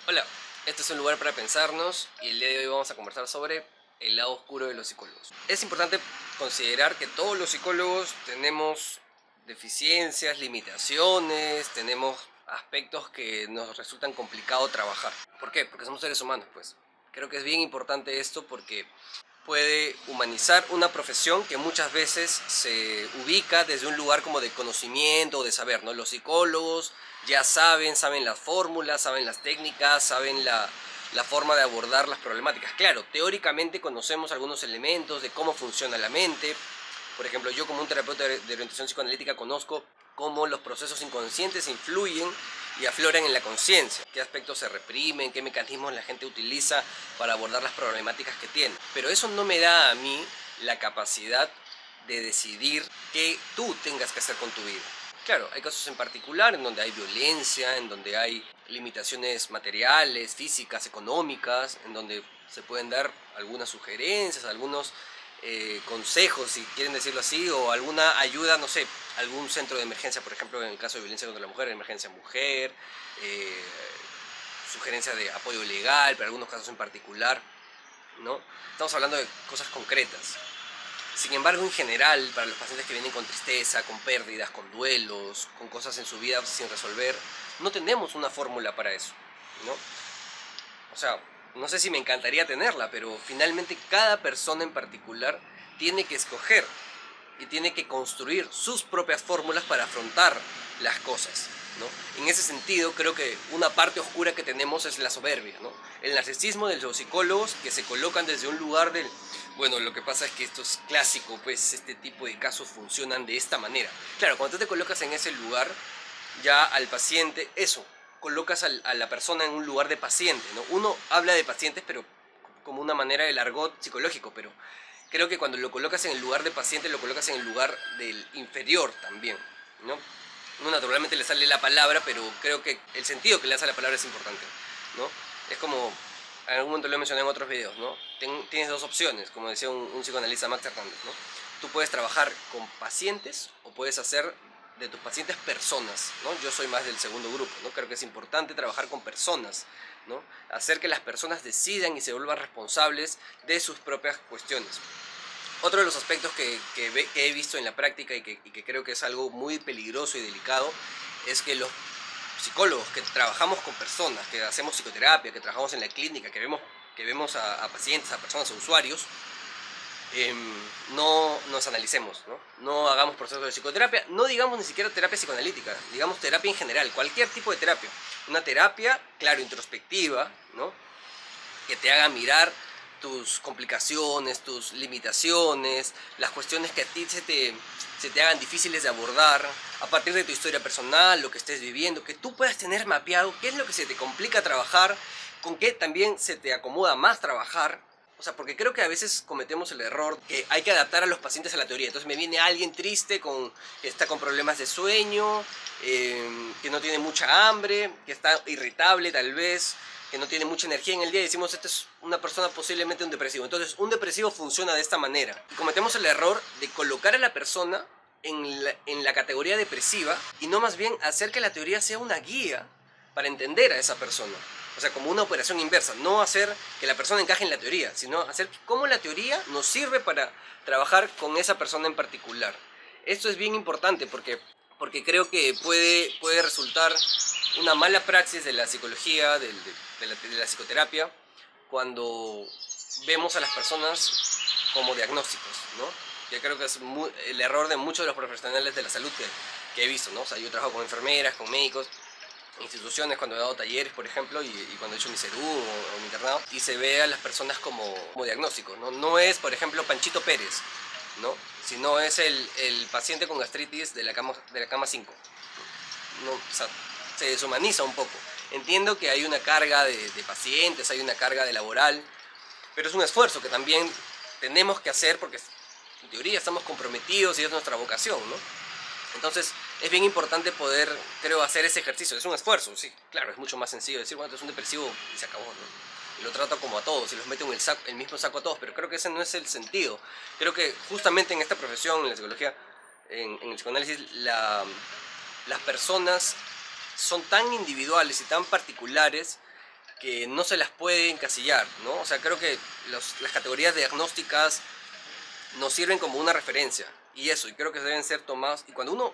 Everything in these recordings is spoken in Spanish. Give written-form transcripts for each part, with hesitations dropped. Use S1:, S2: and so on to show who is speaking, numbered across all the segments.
S1: Hola, este es un lugar para pensarnos y el día de hoy vamos a conversar sobre el lado oscuro de los psicólogos. Es importante considerar que todos los psicólogos tenemos deficiencias, limitaciones, tenemos aspectos que nos resultan complicado trabajar. ¿Por qué? Porque somos seres humanos, pues. Creo que es bien importante esto porque puede humanizar una profesión que muchas veces se ubica desde un lugar como de conocimiento o de saber, ¿no? Los psicólogos ya saben las fórmulas, saben las técnicas, saben la forma de abordar las problemáticas. Claro, teóricamente conocemos algunos elementos de cómo funciona la mente. Por ejemplo, yo como un terapeuta de orientación psicoanalítica conozco cómo los procesos inconscientes influyen y afloran en la conciencia, qué aspectos se reprimen, qué mecanismos la gente utiliza para abordar las problemáticas que tiene. Pero eso no me da a mí la capacidad de decidir qué tú tengas que hacer con tu vida. Claro, hay casos en particular en donde hay violencia, en donde hay limitaciones materiales, físicas, económicas, en donde se pueden dar algunas sugerencias, algunos consejos, si quieren decirlo así, o alguna ayuda, no sé, algún centro de emergencia, por ejemplo, en el caso de violencia contra la mujer, emergencia mujer, eh, sugerencia de apoyo legal, para algunos casos en particular, ¿no? Estamos hablando de cosas concretas. Sin embargo, en general, para los pacientes que vienen con tristeza, con pérdidas, con duelos, con cosas en su vida sin resolver, no tenemos una fórmula para eso, ¿no? O sea, no sé si me encantaría tenerla, pero finalmente cada persona en particular tiene que escoger y tiene que construir sus propias fórmulas para afrontar las cosas, ¿no? En ese sentido, creo que una parte oscura que tenemos es la soberbia, ¿no? El narcisismo de los psicólogos que se colocan desde un lugar del... Bueno, lo que pasa es que esto es clásico, pues este tipo de casos funcionan de esta manera. Claro, cuando tú te colocas en ese lugar, ya al paciente, eso, colocas a la persona en un lugar de paciente, ¿no? Uno habla de pacientes, pero como una manera del argot psicológico, pero creo que cuando lo colocas en el lugar de paciente, lo colocas en el lugar del inferior también, ¿no? No naturalmente le sale la palabra, pero creo que el sentido que le hace a la palabra es importante, ¿no? Es como, en algún momento lo he mencionado en otros videos, ¿no? Tienes dos opciones, como decía un psicoanalista, Max Hernández, ¿no? Tú puedes trabajar con pacientes o puedes hacer de tus pacientes personas, ¿no? Yo soy más del segundo grupo, ¿no? Creo que es importante trabajar con personas, ¿no? Hacer que las personas decidan y se vuelvan responsables de sus propias cuestiones. Otro de los aspectos que he visto en la práctica y que creo que es algo muy peligroso y delicado es que los psicólogos que trabajamos con personas, que hacemos psicoterapia, que trabajamos en la clínica, que vemos a pacientes, a personas, a usuarios, no nos analicemos, ¿no? No hagamos procesos de psicoterapia, no digamos ni siquiera terapia psicoanalítica, digamos terapia en general, cualquier tipo de terapia. Una terapia, claro, introspectiva, ¿no? Que te haga mirar tus complicaciones, tus limitaciones, las cuestiones que a ti se te hagan difíciles de abordar, a partir de tu historia personal, lo que estés viviendo, que tú puedas tener mapeado qué es lo que se te complica trabajar, con qué también se te acomoda más trabajar. O sea, porque creo que a veces cometemos el error que hay que adaptar a los pacientes a la teoría. Entonces me viene alguien triste, que está con problemas de sueño, que no tiene mucha hambre, que está irritable tal vez, que no tiene mucha energía en el día y decimos, esta es una persona posiblemente un depresivo. Entonces, un depresivo funciona de esta manera. Y cometemos el error de colocar a la persona en la categoría depresiva y no más bien hacer que la teoría sea una guía para entender a esa persona. O sea, como una operación inversa, no hacer que la persona encaje en la teoría, sino hacer cómo la teoría nos sirve para trabajar con esa persona en particular. Esto es bien importante porque creo que puede resultar una mala praxis de la psicología, de la psicoterapia, cuando vemos a las personas como diagnósticos, ¿no? Yo creo que es el error de muchos de los profesionales de la salud que he visto, ¿no? O sea, yo trabajo con enfermeras, con médicos, instituciones, cuando he dado talleres, por ejemplo, y cuando he hecho mi CERU o mi internado, y se ve a las personas como diagnósticos, ¿no? No es, por ejemplo, Panchito Pérez, ¿no? Sino es el paciente con gastritis de la cama 5. ¿No? O sea, se deshumaniza un poco. Entiendo que hay una carga de pacientes, hay una carga de laboral, pero es un esfuerzo que también tenemos que hacer porque en teoría estamos comprometidos y es nuestra vocación, ¿no? Entonces es bien importante poder, creo, hacer ese ejercicio. Es un esfuerzo, sí, claro, es mucho más sencillo decir, bueno, tú eres un depresivo y se acabó, ¿no? Y lo trato como a todos y los meto en el mismo saco a todos, pero creo que ese no es el sentido. Creo que justamente en esta profesión, en la psicología, en el psicoanálisis, las personas son tan individuales y tan particulares que no se las puede encasillar, ¿no? O sea, creo que las categorías diagnósticas nos sirven como una referencia, y creo que deben ser tomados, y cuando uno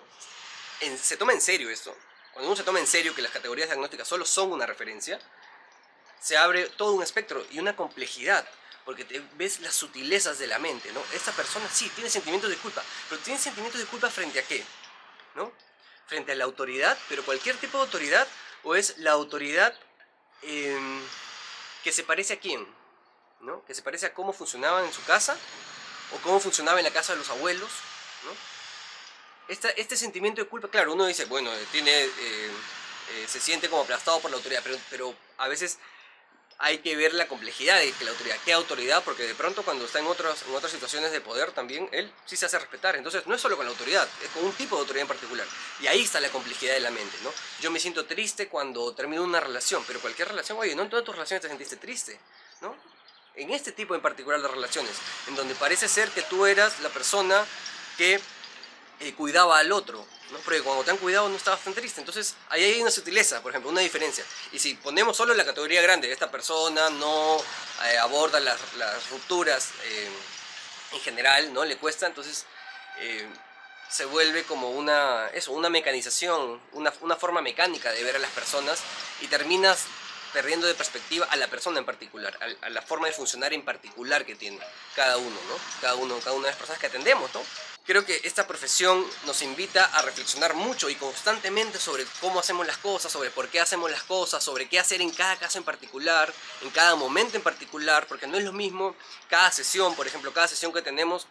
S1: se toma en serio esto, cuando uno se toma en serio que las categorías diagnósticas solo son una referencia, se abre todo un espectro y una complejidad, porque ves las sutilezas de la mente, ¿no? Esta persona sí tiene sentimientos de culpa, pero tiene sentimientos de culpa frente a qué, ¿no? Frente a la autoridad, pero cualquier tipo de autoridad, o es la autoridad que se parece a quién, ¿no? Que se parece a cómo funcionaba en su casa, o cómo funcionaba en la casa de los abuelos, ¿no? Este sentimiento de culpa, claro, uno dice, bueno, se siente como aplastado por la autoridad, pero a veces hay que ver la complejidad de que la autoridad, qué autoridad, porque de pronto cuando está en otras situaciones de poder también, él sí se hace respetar. Entonces no es solo con la autoridad, es con un tipo de autoridad en particular. Y ahí está la complejidad de la mente, ¿no? Yo me siento triste cuando termino una relación, pero cualquier relación, oye, no en todas tus relaciones te sentiste triste, ¿no? En este tipo en particular de relaciones, en donde parece ser que tú eras la persona que cuidaba al otro, ¿no? Porque cuando te han cuidado no estabas tan triste. Entonces ahí hay una sutileza, por ejemplo, una diferencia. Y si ponemos solo la categoría grande, esta persona no aborda las rupturas en general, ¿no? Le cuesta, entonces se vuelve como una mecanización, una forma mecánica de ver a las personas, y terminas perdiendo de perspectiva a la persona en particular, a la forma de funcionar en particular que tiene cada uno, ¿no? Cada una de las personas que atendemos, ¿no? Creo que esta profesión nos invita a reflexionar mucho y constantemente sobre cómo hacemos las cosas, sobre por qué hacemos las cosas, sobre qué hacer en cada caso en particular, en cada momento en particular, porque no es lo mismo cada sesión, por ejemplo, cada sesión que tenemos.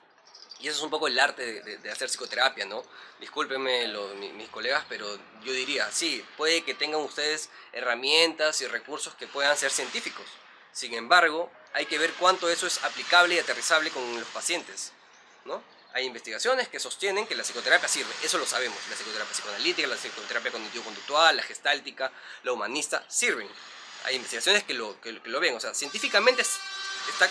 S1: Y eso es un poco el arte de hacer psicoterapia, ¿no? Discúlpenme mis colegas, pero yo diría, sí, puede que tengan ustedes herramientas y recursos que puedan ser científicos. Sin embargo, hay que ver cuánto eso es aplicable y aterrizable con los pacientes, ¿no? Hay investigaciones que sostienen que la psicoterapia sirve, eso lo sabemos. La psicoterapia psicoanalítica, la psicoterapia cognitivo-conductual, la gestáltica, la humanista, sirven. Hay investigaciones que lo ven, o sea, científicamente está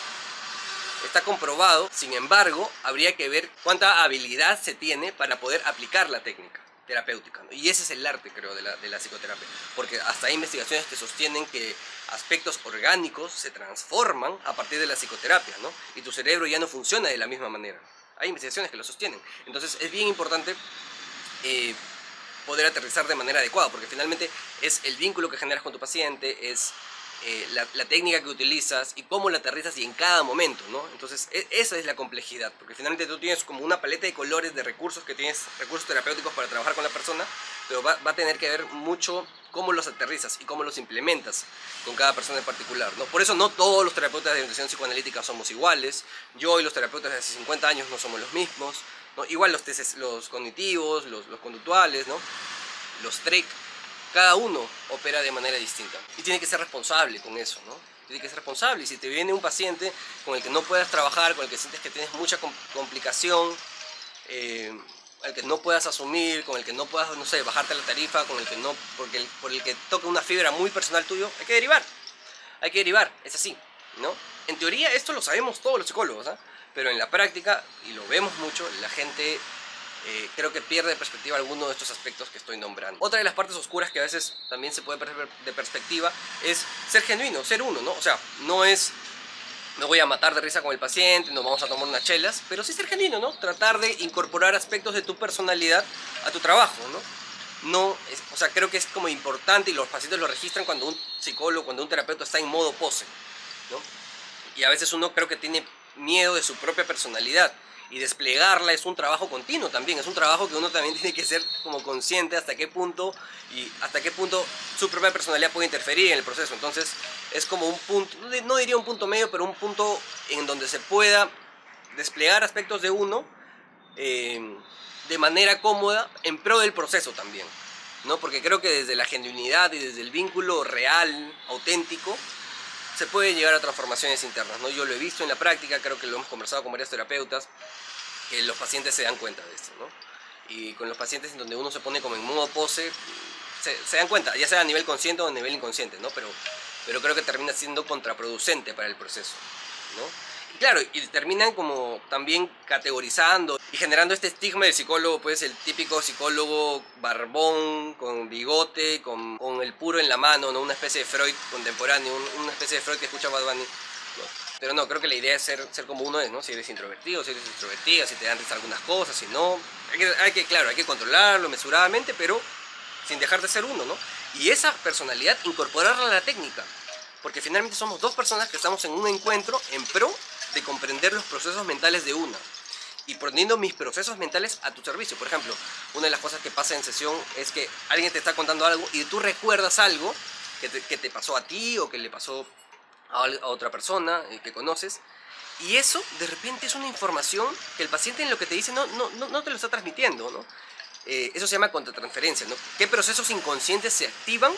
S1: comprobado. Sin embargo, habría que ver cuánta habilidad se tiene para poder aplicar la técnica terapéutica, ¿no? Y ese es el arte, creo, de la psicoterapia, porque hasta hay investigaciones que sostienen que aspectos orgánicos se transforman a partir de la psicoterapia, ¿no? Y tu cerebro ya no funciona de la misma manera. Hay investigaciones que lo sostienen. Entonces es bien importante poder aterrizar de manera adecuada, porque finalmente es el vínculo que generas con tu paciente, es la técnica que utilizas y cómo la aterrizas y en cada momento, ¿no? Entonces esa es la complejidad, porque finalmente tú tienes como una paleta de colores, de recursos recursos terapéuticos para trabajar con la persona, pero va a tener que ver mucho cómo los aterrizas y cómo los implementas con cada persona en particular, ¿no? Por eso no todos los terapeutas de orientación psicoanalítica somos iguales. Yo y los terapeutas de hace 50 años no somos los mismos, ¿no? Igual los cognitivos, los conductuales, ¿no? Los TREC, cada uno opera de manera distinta y tiene que ser responsable con eso, ¿no? Tiene que ser responsable. Y si te viene un paciente con el que no puedas trabajar, con el que sientes que tienes mucha complicación, al que no puedas asumir, con el que no puedas, no sé, bajarte la tarifa, con el que no, por el que toca una fibra muy personal tuyo, hay que derivar, es así, ¿no? En teoría esto lo sabemos todos los psicólogos, ¿eh? Pero en la práctica, y lo vemos mucho, la gente creo que pierde de perspectiva alguno de estos aspectos que estoy nombrando. Otra de las partes oscuras que a veces también se puede perder de perspectiva es ser genuino, ser uno, ¿no? O sea, no es me voy a matar de risa con el paciente, nos vamos a tomar unas chelas, pero sí ser genuino, ¿no? Tratar de incorporar aspectos de tu personalidad a tu trabajo, ¿no? O sea, creo que es como importante, y los pacientes lo registran cuando un psicólogo, cuando un terapeuta está en modo pose, ¿no? Y a veces uno creo que tiene miedo de su propia personalidad, y desplegarla es un trabajo continuo también, es un trabajo que uno también tiene que ser como consciente hasta qué punto su propia personalidad puede interferir en el proceso. Entonces es como un punto, no diría un punto medio, pero un punto en donde se pueda desplegar aspectos de uno de manera cómoda en pro del proceso también, ¿no? Porque creo que desde la genuinidad y desde el vínculo real, auténtico, se pueden llegar a transformaciones internas, ¿no? Yo lo he visto en la práctica, creo que lo hemos conversado con varios terapeutas, que los pacientes se dan cuenta de esto, ¿no? Y con los pacientes en donde uno se pone como en modo pose, se dan cuenta, ya sea a nivel consciente o a nivel inconsciente, ¿no? Pero creo que termina siendo contraproducente para el proceso, ¿no? Claro, y terminan como también categorizando y generando este estigma del psicólogo, pues el típico psicólogo barbón, con bigote, con el puro en la mano, ¿no? Una especie de Freud contemporáneo, una especie de Freud que escucha Bad Bunny, ¿no? Pero no, creo que la idea es ser como uno es, ¿no? Si eres introvertido, si eres extrovertida, si te dan risa algunas cosas, si no. Claro, hay que controlarlo mesuradamente, pero sin dejar de ser uno, ¿no? Y esa personalidad incorporarla a la técnica. Porque finalmente somos dos personas que estamos en un encuentro en pro de comprender los procesos mentales de una y poniendo mis procesos mentales a tu servicio. Por ejemplo, una de las cosas que pasa en sesión es que alguien te está contando algo y tú recuerdas algo que te pasó a ti o que le pasó a otra persona que conoces, y eso de repente es una información que el paciente en lo que te dice no te lo está transmitiendo, ¿no? Eso se llama contratransferencia, ¿no? ¿Qué procesos inconscientes se activan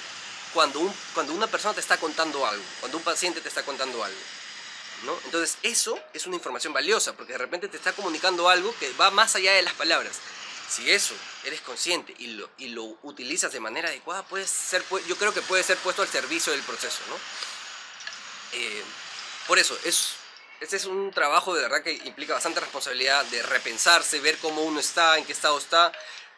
S1: cuando una persona te está contando algo, cuando un paciente te está contando algo? ¿No? Entonces eso es una información valiosa porque de repente te está comunicando algo que va más allá de las palabras. Si eso eres consciente y lo utilizas de manera adecuada, yo creo que puede ser puesto al servicio del proceso, ¿no? Por eso, este es un trabajo de verdad que implica bastante responsabilidad de repensarse, ver cómo uno está, en qué estado está,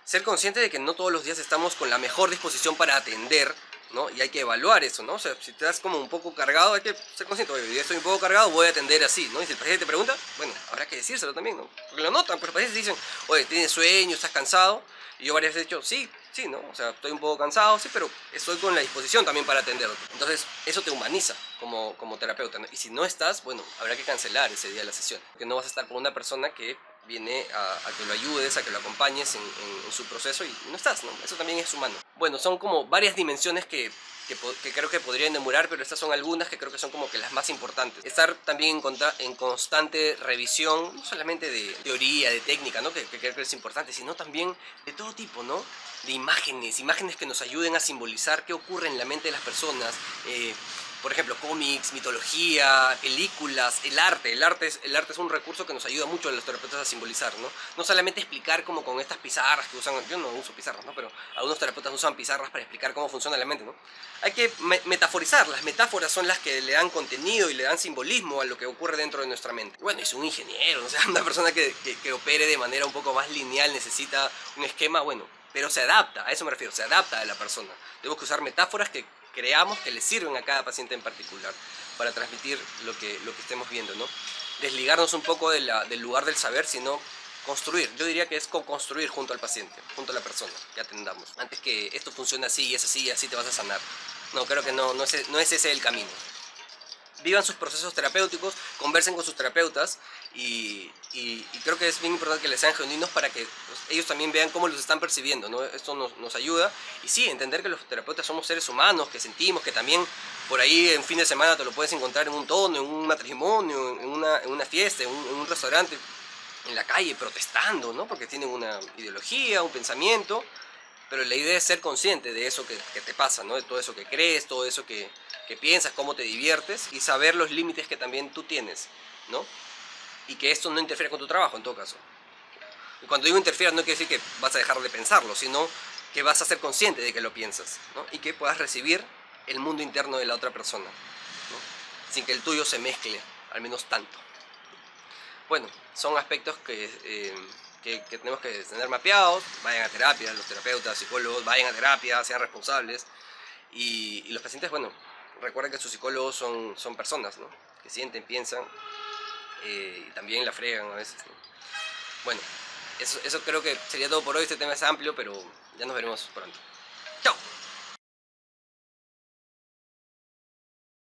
S1: ser consciente de que no todos los días estamos con la mejor disposición para atender, ¿no? Y hay que evaluar eso, ¿no? O sea, si te das como un poco cargado, hay que ser consciente, oye, hoy día estoy un poco cargado, voy a atender así, ¿no? Y si el paciente te pregunta, bueno, habrá que decírselo también, ¿no? Porque lo notan, pero los pacientes dicen, oye, tienes sueño, estás cansado, y yo varias veces he dicho, sí, ¿no? O sea, estoy un poco cansado, sí, pero estoy con la disposición también para atenderlo. Entonces, eso te humaniza como terapeuta, ¿no? Y si no estás, bueno, habrá que cancelar ese día la sesión, porque no vas a estar con una persona que viene a que lo ayudes, a que lo acompañes en su proceso y no estás, ¿no? Eso también es humano. Bueno, son como varias dimensiones que creo que podrían demorar, pero estas son algunas que creo que son como que las más importantes. Estar también en constante revisión, no solamente de teoría, de técnica, ¿no? Que creo que es importante, sino también de todo tipo, ¿no? De imágenes que nos ayuden a simbolizar qué ocurre en la mente de las personas. Por ejemplo, cómics, mitología, películas, el arte. El arte es un recurso que nos ayuda mucho a los terapeutas a simbolizar, ¿no? No solamente explicar como con estas pizarras que usan, yo no uso pizarras, ¿no? Pero algunos terapeutas usan pizarras para explicar cómo funciona la mente, ¿no? Hay que metaforizar, las metáforas son las que le dan contenido y le dan simbolismo a lo que ocurre dentro de nuestra mente. Bueno, y si un ingeniero, o sea, una persona que opere de manera un poco más lineal necesita un esquema, bueno, pero se adapta, a eso me refiero, se adapta a la persona. Tenemos que usar metáforas que creamos que le sirven a cada paciente en particular para transmitir lo que estemos viendo, ¿no? Desligarnos un poco del lugar del saber, sino construir. Yo diría que es co-construir junto al paciente, junto a la persona que atendamos. Antes que esto funcione así y es así y así te vas a sanar. No, creo que no es ese el camino. Vivan sus procesos terapéuticos, conversen con sus terapeutas y creo que es bien importante que les sean genuinos para que pues, ellos también vean cómo los están percibiendo, ¿no? Esto nos ayuda y sí, entender que los terapeutas somos seres humanos, que sentimos, que también por ahí en fin de semana te lo puedes encontrar en un tono, en un matrimonio, en una fiesta, en un restaurante, en la calle protestando, ¿no? Porque tienen una ideología, un pensamiento, pero la idea es ser consciente de eso que te pasa, ¿no? De todo eso que crees, todo eso que piensas, cómo te diviertes y saber los límites que también tú tienes, ¿no? Y que esto no interfiere con tu trabajo en todo caso. Y cuando digo interfiere no quiere decir que vas a dejar de pensarlo, sino que vas a ser consciente de que lo piensas, ¿no? Y que puedas recibir el mundo interno de la otra persona, ¿no? Sin que el tuyo se mezcle, al menos tanto. Bueno, son aspectos que tenemos que tener mapeados. Vayan a terapia, los terapeutas, psicólogos, vayan a terapia, sean responsables. Y los pacientes, bueno, recuerden que sus psicólogos son personas, ¿no? Que sienten, piensan y también la fregan a veces, ¿no? Bueno, eso creo que sería todo por hoy. Este tema es amplio, pero ya nos veremos pronto. ¡Chao!